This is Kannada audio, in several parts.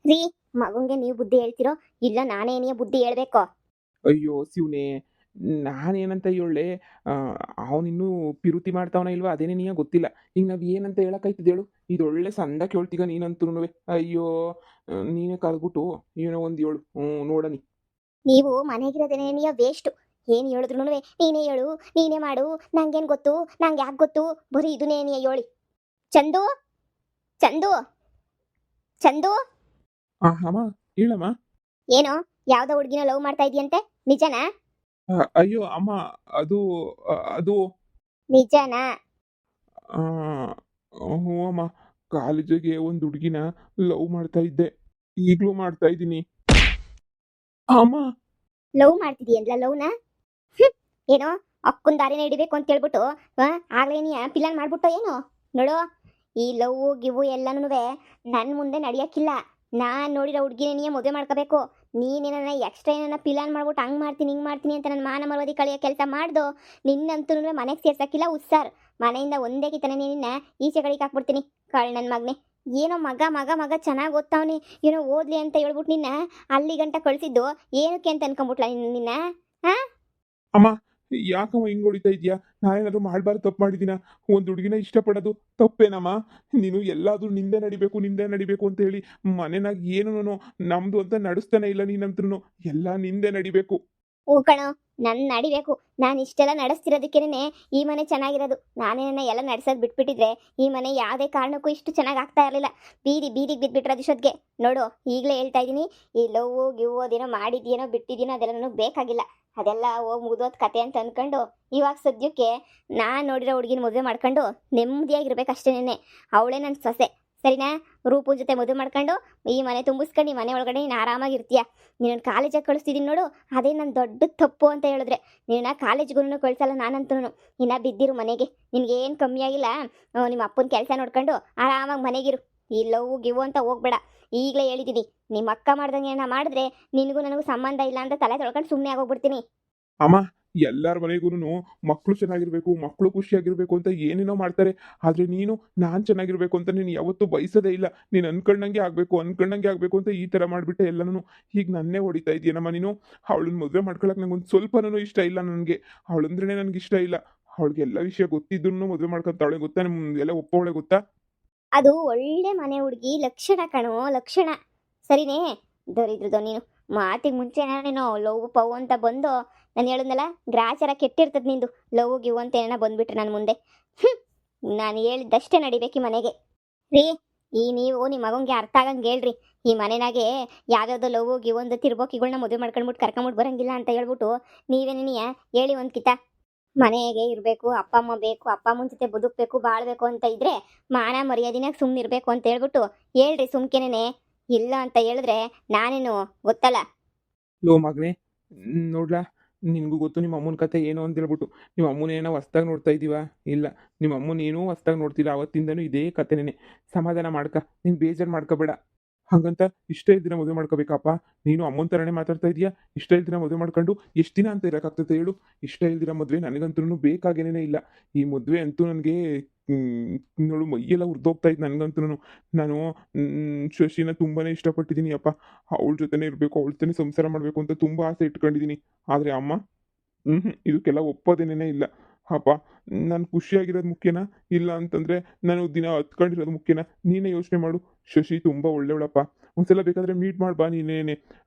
ರೀ, ಮಗುಂಗೆ ನೀವು ಬುದ್ಧಿ ಹೇಳ್ತಿರೋ ಇಲ್ಲ ನಾನೇನೇ ಬುದ್ಧಿ ಹೇಳ್ಬೇಕೋ? ಅಯ್ಯೋ ಶಿವನೇ, ನಾನೇನಂತ ಹೇಳಲೆ? ಅವನಿನ್ನೂ ಪಿರುತಿ ಮಾಡ್ತಾವನ ಇಲ್ವಾ ಅದೇನೇ ನೀಯ ಗೊತ್ತಿಲ್ಲ. ಈಗ ನಾವು ಏನಂತ ಹೇಳಕ್ಕಾಯ್ತದೆ ಹೇಳು? ಇದೊಳ್ಳೆ ಸಂದ ಕೇಳ್ತೀಗ ನೀನಂತೂನುವೆ. ಅಯ್ಯೋ, ನೀನೇ ಕಲ್ಬಿಟ್ಟು ಏನೋ ಒಂದು ಹೇಳು. ನೋಡನಿ. ನೀವು ಮನೆಗಿರೋದೇನೇನಿಯ ವೇಸ್ಟ್. ಏನು ಹೇಳಿದ್ರು ನೀನೇ ಹೇಳು, ನೀನೇ ಮಾಡು, ನಂಗೇನು ಗೊತ್ತು, ನಂಗೆ ಯಾಕೆ ಗೊತ್ತು, ಬರೀ ಇದನ್ನೇನಿಯ ಹೇಳಿ. ಚಂದು, ಚಂದು, ಚಂದು. ಅಮ್ಮ, ಹೇಳಮ್ಮ. ಏನೋ ಯಾವ್ದೋ ಹುಡುಗಿನ ಲವ್ ಮಾಡ್ತಾ ಇದೀಯಂತೆ, ನಿಜನಾ? ಅಯ್ಯೋ ಅಮ್ಮ, ಅದು ಅದು ನಿಜನಾ? ಆ, ಹ್ಞೂ ಅಮ್ಮ. ಕಾಲೇಜಿಗೆ ಒಂದು ಹುಡುಗಿನ ಲವ್ ಮಾಡ್ತಾ ಇದ್ದೆ. ಈಗಲೂ ಮಾಡ್ತಾ ಇದ್ದೀನಿ ಅಮ್ಮ. ಲವ್ ಮಾಡ್ತಿದೀಯಲ್ಲ ಲವ್ನ? ಏನೋ ಅಕ್ಕನ ದಾರಿನ ಹಿಡಿಬೇಕು ಅಂತ ಹೇಳ್ಬಿಟ್ಟು ಆಗ್ಲೇನಿಯ ಪಿಲ್ಲನ್ ಮಾಡ್ಬಿಟ್ಟು ಏನೋ. ನೋಡು, ಈ ಲವ್ ಗಿವು ಎಲ್ಲನೂ ನನ್ನ ಮುಂದೆ ನಡೆಯಕ್ಕಿಲ್ಲ. ನಾನು ನೋಡಿರೋ ಹುಡುಗಿನೇ ಮದುವೆ ಮಾಡ್ಕೋಬೇಕು. ನೀನೇನ ಎಕ್ಸ್ಟ್ರಾ ಏನಾರ ಪಿಲಾನ್ ಮಾಡ್ಬಿಟ್ಟು ಹಂಗೆ ಮಾಡ್ತೀನಿ ಹಿಂಗೆ ಮಾಡ್ತೀನಿ ಅಂತ ನನ್ನ ಮಾನ ಮರ್ಯಾದೆ ಕಳೆಯೋ ಕೆಲಸ ಮಾಡ್ದು ನಿನ್ನಂತೂ ಮನೆಗೆ ಸೇರ್ಸಕ್ಕಿಲ್ಲ ಉಸ್ಸಾರ್. ಮನೆಯಿಂದ ಒಂದೇ ಕಿತನೆ ನಿನ್ನ ಈಚೆ ಕಡೆಗೆ ಹಾಕ್ಬಿಡ್ತೀನಿ. ಕಾಳ್ ನನ್ನ ಮಗನೇ. ಏನೋ ಮಗ ಮಗ ಮಗ ಚೆನ್ನಾಗಿ ಓದ್ತಾವನಿ, ಏನೋ ಓದ್ಲಿ ಅಂತ ಹೇಳ್ಬಿಟ್ಟು ನಿನ್ನ ಅಲ್ಲಿ ಗಂಟ ಕಳಿಸಿದ್ದು ಏನಕ್ಕೆ ಅಂತ ಅನ್ಕೊಂಬಿಟ್ಲ ನಿನ್ನ? ಹಾ, ಅಮ್ಮ, ಯಾಕಮ್ಮ ಹಿಂಗ್ ಹೊಡಿತಾ ಇದೀಯಾ? ನಾನೇನಾದ್ರು ಮಾಡ್ಬಾರ್ದು ತಪ್ಪು ಮಾಡಿದ್ದೀನ? ಒಂದು ಹುಡುಗಿನ ಇಷ್ಟಪಡೋದು ತಪ್ಪೇನಮ್ಮ? ನೀನು ಎಲ್ಲಾದ್ರೂ ನಿಂದೆ ನಡಿಬೇಕು ನಿಂದೆ ನಡಿಬೇಕು ಅಂತ ಹೇಳಿ ಮನೆನಾಗ ಏನೂ ನಮ್ದು ಅಂತ ನಡೆಸ್ತಾನೆ ಇಲ್ಲ ನೀನಂತ್ರು. ಎಲ್ಲ ನಿಂದೆ ನಡಿಬೇಕು. ಹ್ಞೂ ಕಣೋ, ನನ್ನ ನಡಿಬೇಕು. ನಾನು ಇಷ್ಟೆಲ್ಲ ನಡೆಸ್ತಿರೋದಕ್ಕೇನೆ ಈ ಮನೆ ಚೆನ್ನಾಗಿರೋದು. ನಾನೇನ ಎಲ್ಲ ನಡೆಸೋದು ಬಿಟ್ಬಿಟ್ಟಿದ್ರೆ ಈ ಮನೆ ಯಾವುದೇ ಕಾರಣಕ್ಕೂ ಇಷ್ಟು ಚೆನ್ನಾಗಿ ಆಗ್ತಾ ಇರಲಿಲ್ಲ. ಬೀದಿಗೆ ಬಿದ್ದುಬಿಟ್ಟಿರೋದು ಇಷ್ಟೊತ್ತಿಗೆ. ನೋಡು, ಈಗಲೇ ಹೇಳ್ತಾ ಇದ್ದೀನಿ, ಈ ಲವ್ ಗಿವ್ ಅದೇನೋ ಮಾಡಿದ್ಯೇನೋ ಬಿಟ್ಟಿದ್ದೀನೋ ಅದೆಲ್ಲ ನನಗೆ ಬೇಕಾಗಿಲ್ಲ. ಅದೆಲ್ಲ ಹೋಗಿ ಮುಗಿದೋದ್ ಕತೆ ಅಂತ ಅಂದ್ಕೊಂಡು ಇವಾಗ ಸದ್ಯಕ್ಕೆ ನಾನು ನೋಡಿರೋ ಹುಡುಗಿನ ಮದುವೆ ಮಾಡ್ಕೊಂಡು ನೆಮ್ಮದಿಯಾಗಿರ್ಬೇಕು ಅಷ್ಟೇನೆ. ಅವಳೇ ನನ್ನ ಸೊಸೆ, ಸರಿನಾ? ರೂಪು ಜೊತೆ ಮದುವೆ ಮಾಡ್ಕೊಂಡು ಈ ಮನೆ ತುಂಬಿಸ್ಕೊಂಡು ಈ ಮನೆ ಒಳಗಡೆ ನೀನು ಆರಾಮಾಗಿರ್ತೀಯ. ನೀನು ಕಾಲೇಜಿಗೆ ಕಳಿಸ್ತಿದ್ದೀನಿ ನೋಡು, ಅದೇ ನನ್ನ ದೊಡ್ಡ ತಪ್ಪು ಅಂತ ಹೇಳಿದ್ರೆ. ನಿನ್ನ ಕಾಲೇಜ್ಗೂ ಕಳಿಸಲ್ಲ ನಾನಂತೂ. ಇನ್ನ ಬಿದ್ದಿರು ಮನೆಗೆ, ನಿನಗೇನು ಕಮ್ಮಿ ಆಗಿಲ್ಲ. ನಿಮ್ಮ ಅಪ್ಪನ ಕೆಲಸ ನೋಡ್ಕೊಂಡು ಆರಾಮಾಗಿ ಮನೆಗಿರು. ಈ ಲವ್ ಗಿವ್ ಅಂತ ಹೋಗ್ಬೇಡ. ಈಗಲೇ ಹೇಳಿದ್ದೀನಿ, ನಿಮ್ಮ ಅಕ್ಕ ಮಾಡ್ದಂಗೆ ಏನ ಮಾಡಿದ್ರೆ ನಿನಗೂ ನನಗೂ ಸಂಬಂಧ ಇಲ್ಲ ಅಂತ ತಲೆ ತೊಳ್ಕೊಂಡು ಸುಮ್ಮನೆ ಆಗೋಗ್ಬಿಡ್ತೀನಿ. ಅಮ್ಮ, ಎಲ್ಲರ ಮನೆಗೂನು ಮಕ್ಕಳು ಚೆನ್ನಾಗಿರ್ಬೇಕು, ಮಕ್ಕಳು ಖುಷಿಯಾಗಿರ್ಬೇಕು ಅಂತ ಏನೇನೋ ಮಾಡ್ತಾರೆ. ಆದ್ರೆ ನೀನು ನಾನು ಚೆನ್ನಾಗಿರ್ಬೇಕು ಅಂತ ನೀನು ಯಾವತ್ತೂ ಬಯಸೋದೇ ಇಲ್ಲ. ನೀನು ಅನ್ಕೊಂಡಂಗೆ ಆಗಬೇಕು ಅನ್ಕೊಂಡಂಗೆ ಆಗಬೇಕು ಅಂತ ಈ ಥರ ಮಾಡಿಬಿಟ್ಟೆ ಎಲ್ಲನೂ. ಈಗ ನನ್ನೇ ಹೊಡಿತಾ ಇದೆಯೇನಮ್ಮ ನೀನು? ಅವಳನ್ನ ಮದುವೆ ಮಾಡ್ಕೊಳಕ್ಕೆ ನಂಗೊಂದು ಸ್ವಲ್ಪನೂ ಇಷ್ಟ ಇಲ್ಲ ನನಗೆ. ಅವಳಂದ್ರೇ ನನಗೆ ಇಷ್ಟ ಇಲ್ಲ. ಅವಳಿಗೆ ಎಲ್ಲ ವಿಷಯ ಗೊತ್ತಿದ್ದೂ ಮದುವೆ ಮಾಡ್ಕೊತಾವಳೆ ಗೊತ್ತಾ? ಎಲ್ಲ ಒಪ್ಪವಳೆ ಗೊತ್ತಾ? ಅದು ಒಳ್ಳೆ ಮನೆ ಹುಡುಗಿ ಲಕ್ಷಣ ಕಣೋ, ಲಕ್ಷಣ. ಸರಿನೇ? ದರಿದ್ರದು ನೀನು. ಮಾತಿಗೆ ಮುಂಚೆ ನೀನು ಲವ್ ಪವ್ ಅಂತ ಬಂದು ನಾನು ಹೇಳಿದ್ನಲ್ಲ, ಗ್ರಾಚಾರ ಕೆಟ್ಟಿರ್ತದೆ ನಿಂದು. ಲವ್ ಗಿವ್ ಅಂತ ಏನಾರ ಬಂದ್ಬಿಟ್ರೆ ನನ್ನ ಮುಂದೆ ನಾನು ಹೇಳಿದ್ದಷ್ಟೇ ನಡಿಬೇಕು ಈ ಮನೆಗೆ. ರೀ, ಈ ನೀವು ನಿಮ್ಮ ಮಗಂಗೆ ಅರ್ಥ ಆಗಂಗೆ ಹೇಳ್ರಿ. ಈ ಮನೆನಾಗೆ ಯಾವ್ಯಾವ್ದೋ ಲವ್ ಗಿವ್ ಒಂದು ತಿರ್ಬೋಕಿಗಳನ್ನ ಮದುವೆ ಮಾಡ್ಕೊಂಡ್ಬಿಟ್ಟು ಕರ್ಕೊಂಬಿಟ್ಟು ಬರಂಗಿಲ್ಲ ಅಂತ ಹೇಳ್ಬಿಟ್ಟು ನೀವೇನೇನಿಯ ಹೇಳಿ ಒಂದು ಕಿತ. ಮನೆಗೆ ಇರಬೇಕು, ಅಪ್ಪ ಅಮ್ಮ ಬೇಕು, ಅಪ್ಪ ಅಮ್ಮನ ಜೊತೆ ಬದುಕಬೇಕು ಬಾಳ್ಬೇಕು ಅಂತ ಇದ್ರೆ ಮಾನ ಮರ್ಯಾದಿನಾಗ ಸುಮ್ಮನೆ ಇರಬೇಕು ಅಂತ ಹೇಳ್ಬಿಟ್ಟು ಹೇಳ್ರಿ ಸುಮ್ಕೆನೆ. ಇಲ್ಲ ಅಂತ ಹೇಳಿದ್ರೆ ನಾನೇನು ಗೊತ್ತಲ್ಲ. ಲೋ ಮಗನೇ, ನೋಡ್ಲಾ, ನಿನಗೂ ಗೊತ್ತು ನಿಮ್ಮ ಅಮ್ಮನ ಕತೆ ಏನು ಅಂತ ಹೇಳ್ಬಿಟ್ಟು. ನಿಮ್ಮ ಅಮ್ಮನ ಏನೋ ಹೊಸ್ದಾಗಿ ನೋಡ್ತಾ ಇದ್ದೀವ? ಇಲ್ಲ, ನಿಮ್ಮ ಅಮ್ಮನ ಏನೂ ಹೊಸ್ದಾಗಿ ನೋಡ್ತಿಲ್ಲ. ಅವತ್ತಿಂದನೂ ಇದೇ ಕತೆನೇ. ಸಮಾಧಾನ ಮಾಡ್ಕ, ನೀನು ಬೇಜಾರು ಮಾಡ್ಕೋಬೇಡ. ಹಾಗಂತ ಇಷ್ಟ ಇಲ್ದಿರ ಮದುವೆ ಮಾಡ್ಕೋಬೇಕಪ್ಪ? ನೀನು ಅಮ್ಮನ ಥರನೇ ಮಾತಾಡ್ತಾ ಇದೀಯಾ? ಇಷ್ಟ ಇಲ್ದಿರ ಮದುವೆ ಮಾಡ್ಕೊಂಡು ಎಷ್ಟು ದಿನ ಅಂತ ಇರೋಕ್ಕಾಗ್ತದೆ ಹೇಳು? ಇಷ್ಟ ಇಲ್ದಿರ ಮದುವೆ ನನಗಂತೂ ಬೇಕಾಗೇನೇ ಇಲ್ಲ. ಈ ಮದುವೆ ಅಂತೂ ನನಗೆ ನೋಡು, ಮೈಯೆಲ್ಲ ಉರ್ದೋಗ್ತಾ ಇತ್ತು ನನಗಂತೂ. ನಾನು ಶಶಿನ ತುಂಬಾ ಇಷ್ಟಪಟ್ಟಿದ್ದೀನಿ ಅಪ್ಪ. ಅವಳ ಜೊತೆನೇ ಇರಬೇಕು, ಅವಳ ಜೊತೆ ಸಂಸಾರ ಮಾಡಬೇಕು ಅಂತ ತುಂಬ ಆಸೆ ಇಟ್ಕೊಂಡಿದ್ದೀನಿ. ಆದರೆ ಅಮ್ಮ ಇದಕ್ಕೆಲ್ಲ ಒಪ್ಪೋದೇನೇ ಇಲ್ಲ. ಅಪ್ಪ, ನಾನು ಖುಷಿಯಾಗಿರೋದು ಮುಖ್ಯನಾ? ಇಲ್ಲ ಅಂತಂದರೆ ನಾನು ದಿನ ಹತ್ಕೊಂಡಿರೋದು ಮುಖ್ಯನಾ? ನೀನೇ ಯೋಚನೆ ಮಾಡು. ಶಶಿ ತುಂಬ ಒಳ್ಳೆಯವಳಪ್ಪ. ಒಂದ್ಸಲ ಬೇಕಾದರೆ ಮೀಟ್ ಮಾಡಿ ಬಾ ನೀನೇನೆ.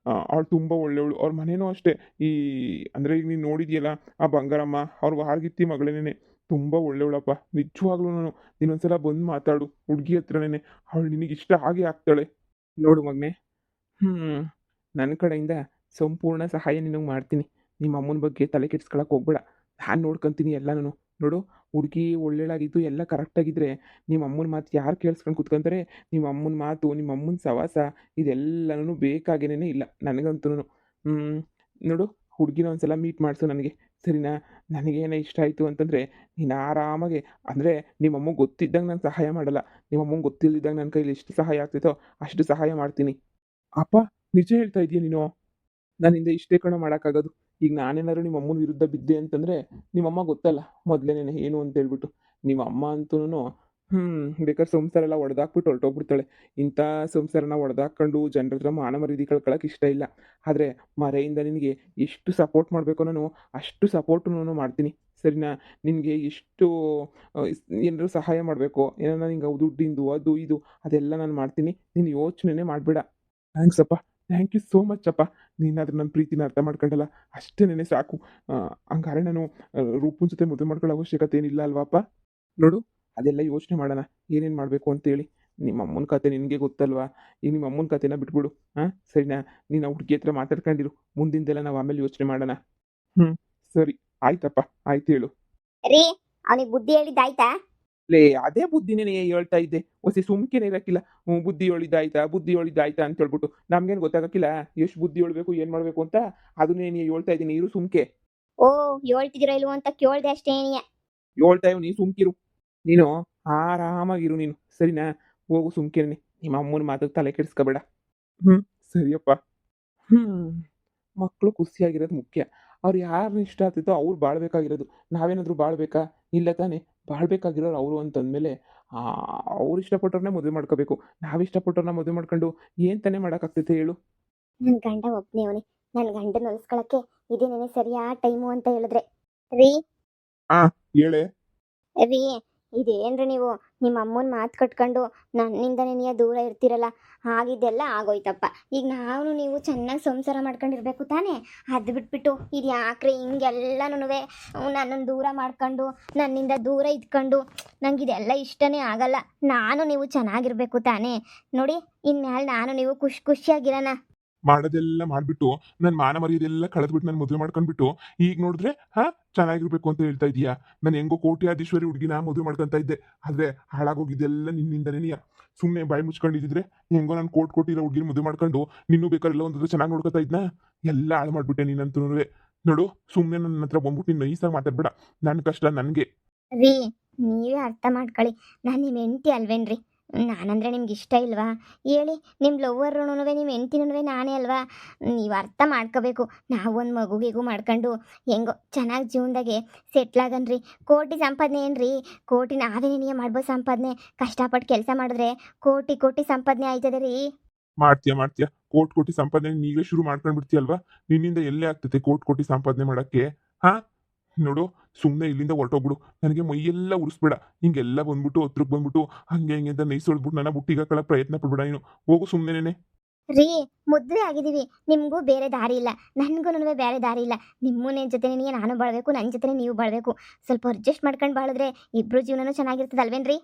ಅವಳು ತುಂಬ ಒಳ್ಳೆಯವಳು. ಅವ್ರ ಮನೇನೂ ಅಷ್ಟೇ. ಈ ಅಂದರೆ ಈಗ ನೀನು ನೋಡಿದ್ಯಲ್ಲ, ಆ ಬಂಗಾರಮ್ಮ ಅವ್ರ ವಾರ್ಗಿತ್ತಿ ಮಗಳೇನೆ. ತುಂಬ ಒಳ್ಳೆಯವಳಪ್ಪ ನಿಜವಾಗ್ಲೂ. ನೀನೊಂದ್ಸಲ ಬಂದು ಮಾತಾಡು ಹುಡುಗಿ ಹತ್ರನೇ. ಅವಳು ನಿನಗೆ ಇಷ್ಟ ಆಗೇ ಆಗ್ತಾಳೆ. ನೋಡು ಮಗನೇ, ನನ್ನ ಕಡೆಯಿಂದ ಸಂಪೂರ್ಣ ಸಹಾಯ ನಿನಗೆ ಮಾಡ್ತೀನಿ. ನಿಮ್ಮ ಅಮ್ಮನ ಬಗ್ಗೆ ತಲೆ ಕೆಡ್ಸ್ಕೊಳಕ್ಕೆ ಹೋಗ್ಬೇಡ. ನಾನು ನೋಡ್ಕೊತೀನಿ ಎಲ್ಲನೂ. ನೋಡು, ಹುಡುಗಿ ಒಳ್ಳೆಳಾಗಿದ್ದು ಎಲ್ಲ ಕರೆಕ್ಟಾಗಿದ್ದರೆ ನಿಮ್ಮ ಅಮ್ಮನ ಮಾತು ಯಾರು ಕೇಳಿಸ್ಕೊಂಡು ಕೂತ್ಕೊಂತಾರೆ? ನಿಮ್ಮ ಅಮ್ಮನ ಮಾತು, ನಿಮ್ಮ ಅಮ್ಮನ ಸವಾಸ ಇದೆಲ್ಲನೂ ಬೇಕಾಗೇನೇ ಇಲ್ಲ ನನಗಂತೂ. ನೋಡು, ಹುಡುಗಿನ ಒಂದ್ಸಲ ಮೀಟ್ ಮಾಡಿಸು ನನಗೆ, ಸರಿನಾ? ನನಗೇನೇ ಇಷ್ಟ ಆಯಿತು ಅಂತಂದರೆ ನೀನು ಆರಾಮಾಗಿ, ಅಂದರೆ ನಿಮ್ಮಮ್ಮಗೆ ಗೊತ್ತಿದ್ದಂಗೆ ನಾನು ಸಹಾಯ ಮಾಡಲ್ಲ. ನಿಮ್ಮಮ್ಮಂಗೆ ಗೊತ್ತಿಲ್ಲದಿದ್ದಾಗ ನನ್ನ ಕೈಲಿ ಎಷ್ಟು ಸಹಾಯ ಆಗ್ತೈತೋ ಅಷ್ಟು ಸಹಾಯ ಮಾಡ್ತೀನಿ. ಅಪ್ಪ, ನಿಜ ಹೇಳ್ತಾ ಇದೀಯ ನೀನು? ನನ್ನಿಂದ ಇಷ್ಟೇ ಕಣೋ ಮಾಡೋಕ್ಕಾಗೋದು. ಈಗ ನಾನೇನಾದ್ರು ನಿಮ್ಮ ಅಮ್ಮನ ವಿರುದ್ಧ ಬಿದ್ದೆ ಅಂತಂದರೆ ನಿಮ್ಮಮ್ಮ ಗೊತ್ತಲ್ಲ ಮೊದಲೇನೆ ಏನು ಅಂತ ಹೇಳ್ಬಿಟ್ಟು. ನಿಮ್ಮ ಅಮ್ಮ ಅಂತೂನು ಬೇಕಾದ್ರೆ ಸಂಸಾರ ಎಲ್ಲ ಹೊಡೆದಾಕ್ಬಿಟ್ಟು ಹೊರಟೋಗ್ಬಿಡ್ತಾಳೆ. ಇಂಥ ಸಂಸಾರನ ಹೊಡೆದಾಕೊಂಡು ಜನರ ಹತ್ರ ಮಾನ ಮರ್ಯಾದೆ ಕಳ್ಕೊಳ್ಳೋಕೆ ಇಷ್ಟ ಇಲ್ಲ. ಆದರೆ ಮರೆಯಿಂದ ನಿನಗೆ ಎಷ್ಟು ಸಪೋರ್ಟ್ ಮಾಡಬೇಕೋ ನಾನು ಅಷ್ಟು ಸಪೋರ್ಟು ನಾನು ಮಾಡ್ತೀನಿ. ಸರಿನಾ? ನಿನಗೆ ಎಷ್ಟು ಏನಾದ್ರು ಸಹಾಯ ಮಾಡಬೇಕೋ, ಏನಾರ ನಿಂಗೆ ದುಡ್ಡಿಂದು ಅದು ಇದು ಅದೆಲ್ಲ ನಾನು ಮಾಡ್ತೀನಿ. ನೀನು ಯೋಚನೆನೇ ಮಾಡಬೇಡ. ಥ್ಯಾಂಕ್ಸ್ ಅಪ್ಪ. ಥ್ಯಾಂಕ್ ಯು ಸೋ ಮಚ್ ಅಪ್ಪ. ನೀನಾದ್ರೂ ನನ್ನ ಪ್ರೀತಿನ ಅರ್ಥ ಮಾಡ್ಕೊಂಡಲ್ಲ ಅಷ್ಟೇನೆ ಸಾಕು. ಹಂಗಾರೆ ನಾನು ರೂಪನ್ ಜೊತೆ ಮದುವೆ ಮಾಡ್ಕೊಳ್ಳೋ ಅವಶ್ಯಕತೆ ಏನಿಲ್ಲ ಅಲ್ವಾ ಅಪ್ಪ? ನೋಡು, ಅದೆಲ್ಲ ಯೋಚನೆ ಮಾಡೋಣ ಏನೇನು ಮಾಡಬೇಕು ಅಂತೇಳಿ. ನಿಮ್ಮ ಅಮ್ಮನ ಕತೆ ನಿನಗೆ ಗೊತ್ತಲ್ವಾ? ಈಗ ನಿಮ್ಮ ಅಮ್ಮನ ಕತೆನ ಬಿಟ್ಬಿಡು. ಹಾಂ, ಸರಿನಾ? ನೀನು ಆ ಹುಡುಗಿ ಹತ್ರ ಮಾತಾಡ್ಕೊಂಡಿರು. ಮುಂದಿಂದೆಲ್ಲ ನಾವು ಆಮೇಲೆ ಯೋಚನೆ ಮಾಡೋಣ. ಹ್ಞೂ, ಸರಿ ಆಯ್ತಪ್ಪ. ಆಯ್ತು ಹೇಳು. ರೀ, ಅವನಿಗೆ ಬುದ್ಧಿ ಹೇಳಿದ್ದಾಯ್ತಾ? ಲೇ, ಅದೇ ಬುದ್ಧಿನೇ ಹೇಳ್ತಾ ಇದ್ದೆ. ಹೊಸಿ ಸುಮ್ಕೆನೇ ಇರಕ್ಕಿಲ್ಲ. ಬುದ್ಧಿ ಹೇಳಿದ್ದಾಯ್ತಾ ಬುದ್ಧಿ ಹೇಳಿದ್ದಾಯ್ತಾ ಅಂತ ಹೇಳ್ಬಿಟ್ಟು ನಮ್ಗೇನು ಗೊತ್ತಾಗಕ್ಕಿಲ್ಲ ಎಷ್ಟು ಬುದ್ಧಿ ಹೇಳ್ಬೇಕು ಏನು ಮಾಡಬೇಕು ಅಂತ. ಅದನ್ನೇ ನೀ ಹೇಳ್ತಾ ಇದ್ದೀನಿ, ಇರು ಸುಮ್ಕೆ. ಓ, ಹೇಳ್ತಿದಿರೋ ಇಲ್ವೋ ಅಂತ ಕೇಳ್ದೆ ಅಷ್ಟೇನಿಯ. ಹೇಳ್ತಾ ಇವ್ ನೀ ಸುಮ್ಕಿರು. ನೀನು ಆರಾಮಾಗಿರು ನೀನು, ಸರಿನಾ? ಹೋಗು ಸುಮ್ಕಿರನಿ. ನಿಮ್ಮ ಅಮ್ಮನ ಮಾತಿಗೆ ತಲೆ ಕೆಡಿಸ್ಕೋಬೇಡ. ಹ್ಞೂ, ಸರಿಯಪ್ಪ. ಹ್ಞೂ, ಮಕ್ಕಳು ಖುಷಿಯಾಗಿರೋದು ಮುಖ್ಯ. ಅವ್ರು ಯಾರನ್ನ ಇಷ್ಟ ಆಗ್ತಿತ್ತೋ ಅವ್ರು ಬಾಳ್ಬೇಕಾಗಿರೋದು. ನಾವೇನಾದರೂ ಬಾಳ್ಬೇಕಾ? ಇಲ್ಲ ತಾನೇ. ಬಾಳ್ಬೇಕಾಗಿರೋರು ಅವರು ಅಂತಂದಮೇಲೆ ಅವ್ರು ಇಷ್ಟಪಟ್ಟವ್ರನ್ನ ಮದುವೆ ಮಾಡ್ಕೋಬೇಕು. ನಾವು ಇಷ್ಟಪಟ್ಟವ್ರನ್ನ ಮದುವೆ ಮಾಡ್ಕೊಂಡು ಏನು ತಾನೇ ಮಾಡೋಕ್ಕಾಗ್ತೈತೆ ಹೇಳು? ನನ್ನ ಗಂಡ ಒಬ್ಬನೇ ಅವನೇ. ನನ್ನ ಗಂಡನ ಹೊಲಿಸ್ಕೊಳಕ್ಕೆ ಇದೇನೇ ಸರಿಯಾದ ಟೈಮು ಅಂತ ಹೇಳಿದ್ರೆ. ರೀ, ಹೇಳೆ. ರೀ, ಇದೇನ್ರಿ ನೀವು ನಿಮ್ಮ ಅಮ್ಮನ ಮಾತು ಕಟ್ಕೊಂಡು ನನ್ನಿಂದನೇ ನೀವು ದೂರ ಇರ್ತೀರಲ್ಲ, ಆಗಿದ್ದೆಲ್ಲ ಆಗೋಯ್ತಪ್ಪ. ಈಗ ನಾವು ನೀವು ಚೆನ್ನಾಗಿ ಸಂಸಾರ ಮಾಡ್ಕೊಂಡಿರ್ಬೇಕು ತಾನೇ. ಅದು ಬಿಟ್ಬಿಟ್ಟು ಇದು ಯಾಕ್ರಿ ಹಿಂಗೆಲ್ಲನೂ ನನ್ನನ್ನು ದೂರ ಮಾಡ್ಕೊಂಡು ನನ್ನಿಂದ ದೂರ ಇದ್ಕೊಂಡು ನಂಗೆ ಇದೆಲ್ಲ ಇಷ್ಟನೇ ಆಗಲ್ಲ. ನಾನು ನೀವು ಚೆನ್ನಾಗಿರ್ಬೇಕು ತಾನೇ. ನೋಡಿ, ಇನ್ಮೇಲೆ ನಾನು ನೀವು ಖುಷಿಯಾಗಿರೋಣ. ಮಾಡೋದೆಲ್ಲ ಮಾಡಿಬಿಟ್ಟು ನನ್ನ ಮಾನ ಮರ್ಯಾದೆಲ್ಲ ಕಳೆದ್ಬಿಟ್ಟು ನಾನು ಮದುವೆ ಮಾಡ್ಕೊಂಡ್ಬಿಟ್ಟು ಈಗ ನೋಡಿದ್ರೆ ಚೆನ್ನಾಗಿರ್ಬೇಕು ಅಂತ ಹೇಳ್ತಾ ಇದೀಯಾ? ನಾನು ಹೆಂಗೋ ಕೋಟ್ಯಾಧೀಶ್ವರಿ ಹುಡುಗಿನ ಮದುವೆ ಮಾಡ್ಕೊಂತ ಇದ್ದೆ. ಆದರೆ ಹಾಳಾಗೋಗಿದ್ದೆಲ್ಲ ನಿನ್ನಿಂದನೇ ನೀಯ. ಸುಮ್ಮನೆ ಬಾಯಿ ಮುಚ್ಕೊಂಡಿದ್ದಿದ್ರೆ ಹೆಂಗೋ ನಾನು ಕೊಟ್ಟಿರೋ ಹುಡುಗಿನ ಮದುವೆ ಮಾಡ್ಕೊಂಡು ನಿನ್ನೂ ಬೇಕಾರೆಲ್ಲ ಒಂದಾದ್ರೆ ಚೆನ್ನಾಗಿ ನೋಡ್ಕೊತಾ ಇದ್ನ. ಎಲ್ಲ ಹಾಳು ಮಾಡ್ಬಿಟ್ಟೆ ನೀನಂತೂ. ನೋಡು, ಸುಮ್ಮನೆ ನನ್ನ ಹತ್ರ ಬಂದ್ಬಿಟ್ಟು ನೀನು ನೈಸಾಗಿ ಮಾತಾಡ್ಬೇಡ. ನನ್ನ ಕಷ್ಟ ನನಗೆ. ರೀ, ನೀವೇ ಅರ್ಥ ಮಾಡ್ಕೊಳ್ಳಿ. ನಾನು ನಿಮ್ಮ ಹೆಂಡತಿ ಅಲ್ವೇನ್ರಿ? ನಾನಂದರೆ ನಿಮ್ಗೆ ಇಷ್ಟ ಇಲ್ವಾ ಹೇಳಿ? ನಿಮ್ಮ ಲವ್ವರ್ರೂ ನಿಮ್ಮ ಹೆಂಡ್ತಿನೂ ನಾನೇ ಅಲ್ವಾ? ನೀವು ಅರ್ಥ ಮಾಡ್ಕೋಬೇಕು. ನಾವು ಒಂದು ಮಗುಗಿಗೂ ಮಾಡ್ಕೊಂಡು ಹೆಂಗೋ ಚೆನ್ನಾಗಿ ಜೀವನದಾಗೆ ಸೆಟ್ಲಾಗನ್ರಿ. ಕೋಟಿ ಸಂಪಾದನೆ ಏನ್ರಿ? ಕೋಟಿ ನಾವೇನೇ ಮಾಡ್ಬೋದು ಸಂಪಾದನೆ. ಕಷ್ಟಪಟ್ಟು ಕೆಲಸ ಮಾಡಿದ್ರೆ ಕೋಟಿ ಸಂಪಾದನೆ ಆಯ್ತದೆ ರೀ. ಮಾಡ್ತೀಯ ಕೋಟಿ ಸಂಪಾದನೆ ನೀವೇ ಶುರು ಮಾಡ್ಕೊಂಡ್ಬಿಡ್ತೀಯಲ್ವಾ? ನಿನ್ನಿಂದ ಎಲ್ಲೇ ಆಗ್ತೈತೆ ಕೋಟಿ ಸಂಪಾದನೆ ಮಾಡಕ್ಕೆ? ಹಾ, ನೋಡು, ಸುಮ್ಮನೆ ಇಲ್ಲಿಂದ ಹೊರಟೋಗ್ಬಿಡು. ನನಗೆ ಮೈಯೆಲ್ಲ ಉರಿಸ್ಬೇಡ. ಹಿಂಗೆಲ್ಲ ಬಂದ್ಬಿಟ್ಟು ಹತ್ರಕ್ಕೆ ಬಂದ್ಬಿಟ್ಟು ಹಂಗೆ ಹಿಂಗೆ ಅಂತ ನೈಸೊಳ್ಬಿಟ್ಟು ನನ್ನ ಬುಟ್ಟಿಗೆ ಹಾಕೊಳ್ಳೋ ಪ್ರಯತ್ನ ಪಡ್ಬೇಡ ನೀನು. ಹೋಗು ಸುಮ್ಮನೆ. ರೀ, ಮದುವೆ ಆಗಿದ್ದೀವಿ. ನಿಮಗೂ ಬೇರೆ ದಾರಿ ಇಲ್ಲ, ನನಗೂ ಬೇರೆ ದಾರಿ ಇಲ್ಲ. ನಿಮ್ಮನೆ ಜೊತೆ ನಾನು ಬಾಳಬೇಕು, ನನ್ನ ಜೊತೆ ನೀವು ಬಾಳಬೇಕು. ಸ್ವಲ್ಪ ಅಡ್ಜಸ್ಟ್ ಮಾಡ್ಕೊಂಡು ಬಾಳಿದ್ರೆ ಇಬ್ರು ಜೀವನನೂ ಚೆನ್ನಾಗಿರ್ತದಲ್ವೇನ್ರಿ?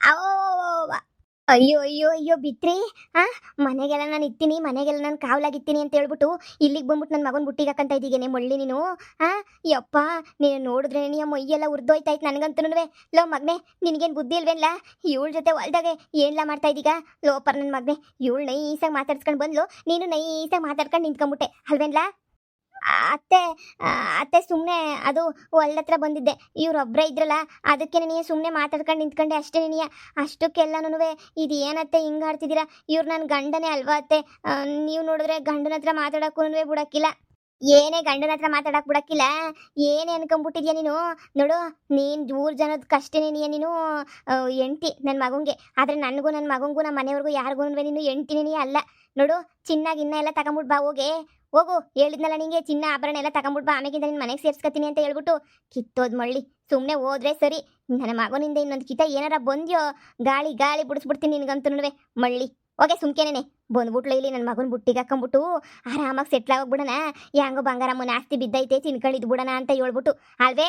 ಅವ್ವ! ಅಯ್ಯೋ ಬಿತ್ರಿ. ಮನೆಗೆಲ್ಲ ನಾನು ಇತ್ತೀನಿ, ಮನೆಗೆಲ್ಲ ನಾನು ಕಾವಲಾಗಿತ್ತೀನಿ ಅಂತ ಹೇಳ್ಬಿಟ್ಟು ಇಲ್ಲಿಗೆ ಬಂದ್ಬಿಟ್ಟು ನನ್ನ ಮಗನ ಬುಟ್ಟಿಗೆ ಹಾಕಂತ ಇದ್ದೀಗೇನೆ ಮಳ್ಳಿ ನೀನು. ಯಪ್ಪ, ನೀನು ನೋಡಿದ್ರೆ ನೀ ಮೈಯೆಲ್ಲ ಉರ್ದೋಯ್ತಾಯ್ತು ನನಗಂತೂ. ಲೋ ಮಗನೆ, ನಿನಗೇನು ಬುದ್ಧಿ ಇಲ್ವೇನ್ಲ? ಇವಳ ಜೊತೆ ಹೊಲ್ದಾಗೆ ಏನ್ಲ ಮಾಡ್ತಾ ಇದ್ದೀಗ? ಲೋಪರ್ ನನ್ನ ಮಗನೆ, ಇವಳು ನೈಸಾಗಿ ಮಾತಾಡ್ಸ್ಕೊಂಡು ಬಂದ್ಲು, ನೀನು ನೈಸಾಗಿ ಮಾತಾಡ್ಕೊಂಡು ನಿಂತ್ಕೊಂಬಿಟ್ಟೆ ಅಲ್ವೇನ್ಲ? ಅತ್ತೆ ಸುಮ್ಮನೆ ಅದು ಹೊಲ್ದತ್ರ ಬಂದಿದ್ದೆ. ಇವ್ರೊಬ್ಬರೇ ಇದ್ರಲ್ಲ, ಅದಕ್ಕೆ ನೀನು ಸುಮ್ಮನೆ ಮಾತಾಡ್ಕೊಂಡು ನಿಂತ್ಕೊಂಡೆ ಅಷ್ಟೇ. ನೀನು ಅಷ್ಟಕ್ಕೆಲ್ಲನೂ ಇದು ಏನತ್ತೆ ಹಿಂಗೆ ಆಡ್ತಿದ್ದೀರಾ? ಇವ್ರು ನನ್ನ ಗಂಡನೇ ಅಲ್ವಾ ಅತ್ತೆ? ನೀವು ನೋಡಿದ್ರೆ ಗಂಡನ ಹತ್ರ ಮಾತಾಡೋಕ್ಕೂ ಬಿಡೋಕ್ಕಿಲ್ಲ. ಏನೇ ಗಂಡನ ಹತ್ರ ಮಾತಾಡಕ್ಕೆ ಬಿಡೋಕ್ಕಿಲ್ಲ? ಏನೇ ಅನ್ಕೊಂಬಿಟ್ಟಿದ್ಯಾ ನೀನು? ನೋಡು, ನೀನು ಊರು ಜನದ ಕಷ್ಟನೇ ನೀನು ಹೆಂಡ್ತಿ ನನ್ನ ಮಗಂಗೆ. ಆದರೆ ನನಗೂ ನನ್ನ ಮಗಂಗೂ ನಮ್ಮ ಮನೆಯವ್ರಿಗೂ ಯಾರಿಗೂ ನೀನು ಹೆಂಡ್ತಿನೇ ಅಲ್ಲ. ನೋಡು, ಚಿನ್ನ ಗಿನ್ನ ಎಲ್ಲ ತಗೊಂಬಿಟ್ಟು ಬಾ, ಹೋಗು. ಹೇಳಿದ್ನಲ್ಲ ನಿಂಗೆ, ಚಿನ್ನ ಆಭರಣ ಎಲ್ಲ ತಗೊಂಬಿಟ್ಟು ಬಾ, ಆಮೇಲಿಂದ ನಿನ್ನ ಮನೆಗೆ ಸೇರ್ಸ್ಕೊತೀನಿ ಅಂತ ಹೇಳ್ಬಿಟ್ಟು ಕಿತ್ತೋದ್ ಮಳ್ಳಿ. ಸುಮ್ಮನೆ ಹೋದ್ರೆ ಸರಿ. ನನ್ನ ಮಗನಿಂದ ಇನ್ನೊಂದು ಕಿತ ಏನಾರ ಬಂದ್ಯೋ ಗಾಳಿ ಬಿಡಿಸ್ಬಿಡ್ತೀನಿ ನಿನಗಂತೂ ಮಳ್ಳಿ. ಹೋಗೆ ಸುಮ್ಕೆನೇನೆ ಬಂದ್ಬಿಟ್ಲು ಇಲ್ಲಿ ನನ್ನ ಮಗನ ಬುಟ್ಟಿಗೆ ಹಾಕೊಂಬಿಟ್ಟು ಆರಾಮಾಗಿ ಸೆಟ್ಲಾಗೋಗ್ಬಿಡೋಣ. ಹೆಂಗೋ ಬಂಗಾರಮ್ಮನ ಆಸ್ತಿ ಬಿದ್ದೈತೆ ತಿನ್ಕೊಂಡಿದ್ದು ಬಿಡೋಣ ಅಂತ ಹೇಳ್ಬಿಟ್ಟು ಅಲ್ವೇ?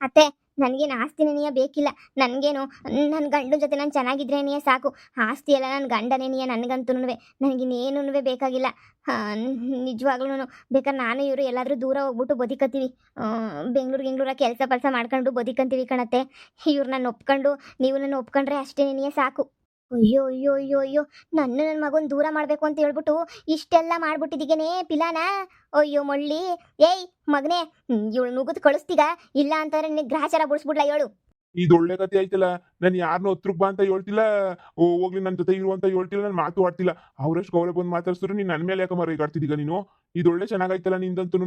ಅತ್ತೆ, ನನಗೇನು ಆಸ್ತಿನೇ ಬೇಕಿಲ್ಲ. ನನಗೇನು ನನ್ನ ಗಂಡನ ಜೊತೆ ನಾನು ಚೆನ್ನಾಗಿದ್ರೇನೇ ಸಾಕು. ಆಸ್ತಿ ಎಲ್ಲ ನನ್ನ ಗಂಡನೇನೆಯ ನನಗಂತೂ. ನನಗಿನ್ನೇನೂ ಬೇಕಾಗಿಲ್ಲ. ನಿಜವಾಗ್ಲೂ ಬೇಕಾದ್ರೆ ನಾನು ಇವರು ಎಲ್ಲಾದರೂ ದೂರ ಹೋಗ್ಬಿಟ್ಟು ಬದುಕತ್ತೀವಿ. ಬೆಂಗಳೂರು ಕೆಲಸ ಮಾಡ್ಕೊಂಡು ಬದುಕಂತೀವಿ ಕಣತ್ತೆ. ಇವ್ರು ನನ್ನ ಒಪ್ಕೊಂಡು ನೀವು ನನ್ನ ಒಪ್ಕೊಂಡ್ರೆ ಅಷ್ಟೇನೇ ಸಾಕು. ಅಯ್ಯೋ, ನನ್ನ ಮಗನ ದೂರ ಮಾಡಬೇಕು ಅಂತ ಹೇಳ್ಬಿಟ್ಟು ಇಷ್ಟೆಲ್ಲ ಮಾಡ್ಬಿಟ್ಟಿದ್ದೀಗೇನೆ ಪಿಲಾನ. ಅಯ್ಯೋ ಮಳ್ಳಿ, ಏಯ್ ಮಗನೇ, ಇವಳು ನುಗ್ಗದು ಕಳಿಸ್ತೀಗ, ಇಲ್ಲ ಅಂತಂದ್ರೆ ನಿನಗೆ ಗ್ರಹಚಾರ ಬಿಡಿಸ್ಬಿಡ್ಲ ಹೇಳು. ಇದು ಒಳ್ಳೆ ಕತೆ ಆಯ್ತಲ್ಲ. ನಾನು ಯಾರನ್ನೂ ಹತ್ರಕ್ಕೆ ಬಾ ಅಂತ ಹೇಳ್ತಿಲ್ಲ, ಹೋಗ್ಲಿ ನನ್ನ ಜೊತೆ ಇರು ಅಂತ ಹೇಳ್ತಿಲ್ಲ, ನಾನು ಮಾತು ಆಡ್ತಿಲ್ಲ. ಅವರಷ್ಟು ಗೌರವ ಬಂದು ಮಾತಾಡ್ಸಿದ್ರು ನೀನು ನನ್ನ ಮೇಲೆ ಯಾಕೆ ಮರ ಈಗ ಆಡ್ತಿದ್ದೀಗ ನೀನು? ಇದು ಒಳ್ಳೆ ಚೆನ್ನಾಗಾಯ್ತಲ್ಲ ನಿಂದಂತೂ.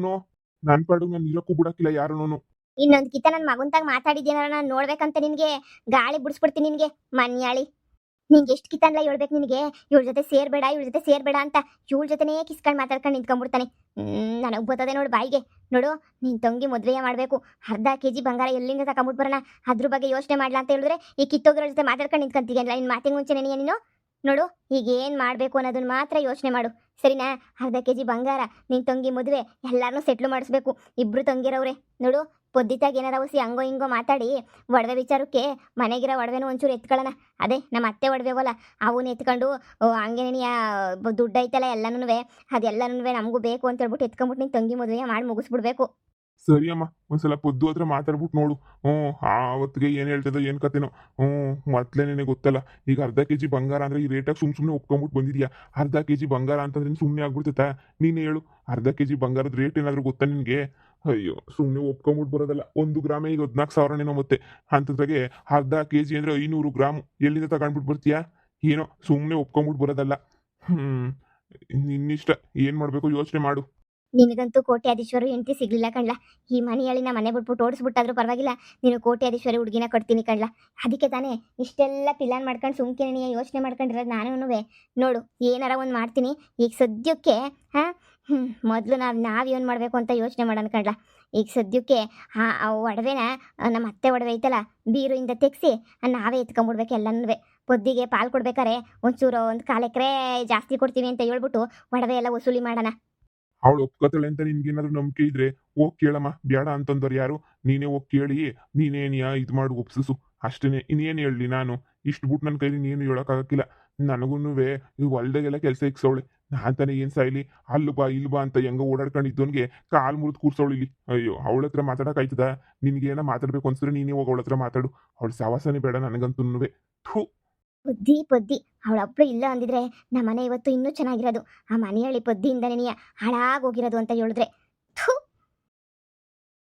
ನನ್ನ ಪಾಡು ನಾನು ಇರೋಕ್ಕೂ ಬಿಡಕ್ಕಿಲ್ಲ ಯಾರನ್ನೂ. ಇನ್ನೊಂದು ಕಿತ್ತ ನನ್ನ ಮಗಂತಾಗ ಮಾತಾಡಿದ್ದೀನಾರ ನಾನು ನೋಡ್ಬೇಕಂತ ನಿನಗೆ ಗಾಳಿ ಬಿಡಿಸ್ಬಿಡ್ತೀನಿ ನಿನಗೆ ಮನ್ಯಾಳಿ. ನಿಂಗೆ ಎಷ್ಟು ಕಿತ್ತನ್ಲ ಹೇಳ್ಬೇಕು ನಿನಗೆ, ಇವಳ ಜೊತೆ ಸೇರ್ಬೇಡ ಇವಳ ಜೊತೆ ಸೇರ್ಬೇಡ ಅಂತ. ಇವಳ ಜೊತೆನೇ ಕಿಸ್ಕೊಂಡು ಮಾತಾಡ್ಕೊಂಡು ನಿಂತ್ಕೊಂಡ್ಬಿಡ್ತಾನೆ. ನನಗೆ ಬರ್ತದೆ ನೋಡು ಬಾಯಿಗೆ. ನೋಡು, ನಿನ್ನ ತಂಗಿ ಮದುವೆಯ ಮಾಡಬೇಕು, ಅರ್ಧ ಕೆಜಿ ಬಂಗಾರ ಎಲ್ಲಿಂದ ತಗೊಂಬಿಟ್ಟು ಬರೋಣ ಅದ್ರ ಬಗ್ಗೆ ಯೋಚನೆ ಮಾಡ್ಲಾ ಅಂತ ಹೇಳಿದ್ರೆ ಈ ಕಿತ್ತೋಗಿರೋ ಜೊತೆ ಮಾತಾಡ್ಕೊಂಡು ನಿಂತ್ಕೊಂತೀಯಲ್ಲ, ನಿನ್ನ ಮಾತಿಗೆ ಮುಂಚೆನೇ ನೀನು. ನೋಡು, ಈಗ ಏನು ಮಾಡಬೇಕು ಅನ್ನೋದನ್ನ ಮಾತ್ರ ಯೋಚನೆ ಮಾಡು, ಸರಿನಾ? ಅರ್ಧ ಕೆಜಿ ಬಂಗಾರ, ನಿನ್ನ ತಂಗಿ ಮದುವೆ ಎಲ್ಲಾರನ್ನೂ ಸೆಟ್ಲು ಮಾಡಿಸ್ಬೇಕು. ಇಬ್ರು ತಂಗಿರವ್ರೆ ನೋಡು, ಪೊದ್ದಿತಾಗ ಏನಾರ ಹೊಸಿ ಹಂಗೋ ಹಿಂಗೋ ಮಾತಾಡಿ ಒಡವೆ ವಿಚಾರಕ್ಕೆ ಮನೆಗಿರೋ ಒಡವೆನೂ ಒಂಚೂರು ಎತ್ಕೊಳ್ಳೋಣ. ಅದೇ ನಮ್ಮ ಅತ್ತೆ ಒಡವೆವಲ್ಲ ಅವನ್ನ ಎತ್ಕೊಂಡು ಹಂಗೇನೇ ದುಡ್ಡು ಐತಲ್ಲ ಎಲ್ಲನೂ ಅದೆಲ್ಲನೂ ನಮಗೂ ಬೇಕು ಅಂತ ಹೇಳ್ಬಿಟ್ಟು ಎತ್ಕೊಂಡ್ಬಿಟ್ಟು ನಿನ್ನ ತಂಗಿ ಮದುವೆ ಮಾಡಿ ಮುಗಿಸ್ಬಿಡ್ಬೇಕು. ಸರಿ ಅಮ್ಮ, ಒಂದ್ಸಲ ಪೊದ್ದು ಹತ್ರ ಮಾತಾಡ್ಬಿಟ್ಟು ನೋಡು. ಆವತ್ತಿಗೆ ಏನು ಹೇಳ್ತದೋ ಏನು ಕತೆನೋ. ಮೊದಲೇ ನಿನಗೆ ಗೊತ್ತಲ್ಲ, ಈಗ ಅರ್ಧ ಕೆಜಿ ಬಂಗಾರ ಅಂದ್ರೆ ಈ ರೇಟಾಗಿ ಸುಮ್ಮನೆ ಒಪ್ಕೊಂಬಿಟ್ಟು ಬಂದಿದ್ಯಾ. ಅರ್ಧ ಕೆಜಿ ಬಂಗಾರ ಅಂತಂದ್ರೆ ಸುಮ್ಮನೆ ಆಗ್ಬಿಡ್ತೈತಾ? ನೀನೇ ಹೇಳು, ಅರ್ಧ ಕೆಜಿ ಬಂಗಾರದ ರೇಟ್ ಏನಾದರೂ ಗೊತ್ತಾ ನಿನಗೆ? ಅಯ್ಯೋ, ಸುಮ್ಮನೆ ಒಪ್ಕೊಂಬಿಟ್ಟು ಬರೋದಲ್ಲ. 1 ಗ್ರಾಮೇ ಈಗ 14,000 ಮತ್ತೆ. ಅಂಥದ್ರಾಗೆ ಅರ್ಧ ಕೆಜಿ ಅಂದ್ರೆ 500 ಗ್ರಾಮು ಎಲ್ಲಿಂದ ತಗೊಂಡ್ಬಿಟ್ಟು ಬರ್ತೀಯಾ? ಏನೋ ಸುಮ್ಮನೆ ಒಪ್ಕೊಂಬಿಟ್ಟು ಬರೋದಲ್ಲ. ನಿನ್ನಿಷ್ಟ, ಏನು ಮಾಡಬೇಕು ಯೋಚನೆ ಮಾಡು. ನಿನಗಂತೂ ಕೋಟ್ಯಾಧೀಶ್ವರು ಹೆಂಡತಿ ಸಿಗ್ಲಿಲ್ಲ ಕಣ್ಲ. ಈ ಮನೆಯಳಿನ ಮನೆ ಬಿಟ್ಬಿಟ್ಟು ಓಡಿಸ್ಬಿಟ್ಟಾದ್ರೂ ಪರವಾಗಿಲ್ಲ, ನೀನು ಕೋಟ್ಯಾಧೀಶ್ವರಿ ಹುಡುಗಿನ ಕೊಡ್ತೀನಿ ಕಣ್ಲ. ಅದಕ್ಕೆ ತಾನೇ ಇಷ್ಟೆಲ್ಲ ಪ್ಲಾನ್ ಮಾಡ್ಕೊಂಡು ಸುಮ್ಕೆ ಯೋಚನೆ ಮಾಡ್ಕೊಂಡಿರೋದು ನಾನು. ನೋಡು, ಏನಾರ ಒಂದು ಮಾಡ್ತೀನಿ ಈಗ ಸದ್ಯಕ್ಕೆ. ಮೊದಲು ನಾವೇನು ಮಾಡಬೇಕು ಅಂತ ಯೋಚನೆ ಮಾಡೋಣ ಕಣ್ಲ. ಈಗ ಸದ್ಯಕ್ಕೆ ಆ ಒಡವೆನ ನಮ್ಮ ಅತ್ತೆ ಒಡವೆ ಐತಲ್ಲ ಬೀರುಯಿಂದ ತೆಗ್ಸಿ ನಾವೇ ಎತ್ಕೊಂಡ್ಬಿಡ್ಬೇಕು ಎಲ್ಲನೂ. ಪೊದ್ದಿಗೆ ಪಾಲು ಕೊಡ್ಬೇಕಾರೆ ಒಂಚೂರು 1/4 ಎಕರೆ ಜಾಸ್ತಿ ಕೊಡ್ತೀವಿ ಅಂತ ಹೇಳ್ಬಿಟ್ಟು ಒಡವೆ ಎಲ್ಲ ವಸೂಲಿ ಮಾಡೋಣ. ಅವಳು ಒಪ್ಕೋತಾಳೆ ಅಂತ ನಿನ್ಗೇನಾದ್ರು ನಂಬಿಕೆ ಇದ್ರೆ ಹೋಗಿ ಕೇಳಮ್ಮ. ಬೇಡ ಅಂತಂದವ್ರು ಯಾರು? ನೀನೇ ಹೋಗಿ ಕೇಳಿ ನೀನೇನಿಯಾ ಇದು ಮಾಡಿ ಒಪ್ಸಿಸು ಅಷ್ಟೇನೆ. ಇನ್ನೇನು ಹೇಳಲಿ ನಾನು? ಇಷ್ಟು ಬಿಟ್ಟು ನನ್ನ ಕೈಲಿ ನೀನು ಹೇಳೋಕ್ಕಾಗಕ್ಕಿಲ್ಲ. ನನಗೂ ಈ ಹೊಲ್ದಾಗೆಲ್ಲ ಕೆಲಸ ಇಕ್ಸವಳೆ. ನಾನು ತಾನೇ ಏನು ಸಾಯ್ಲಿ, ಅಲ್ಲಿ ಬಾ ಇಲ್ಲಿ ಬಾ ಅಂತ ಹೆಂಗ ಓಡಾಡ್ಕೊಂಡಿದ್ದವನಿಗೆ ಕಾಲು ಮುರಿದು ಕೂರ್ಸವಳು ಇಲ್ಲಿ. ಅಯ್ಯೋ, ಅವಳ ಹತ್ರ ಮಾತಾಡೋಕ್ಕಾಯ್ತದ? ನಿನಗೇನ ಮಾತಾಡ್ಬೇಕು ಅನ್ಸಿದ್ರೆ ನೀನೇ ಹೋಗಿ ಅವಳ ಹತ್ರ ಮಾತಾಡು. ಅವಳು ಸಾವಾಸನೆ ಬೇಡ ನನಗಂತೂ. ಥೂ, ಪೊದ್ದಿ ಅವಳೊಬ್ಳು ಇಲ್ಲ ಅಂದಿದ್ರೆ ನಮ್ಮ ಮನೆ ಇವತ್ತು ಇನ್ನೂ ಚೆನ್ನಾಗಿರೋದು. ಆ ಮನೆಯಳ್ಳಿ ಪೊದ್ದಿಯಿಂದನೇ ಹಾಳಾಗೋಗಿರೋದು ಅಂತ ಹೇಳಿದ್ರೆ ಥೂ.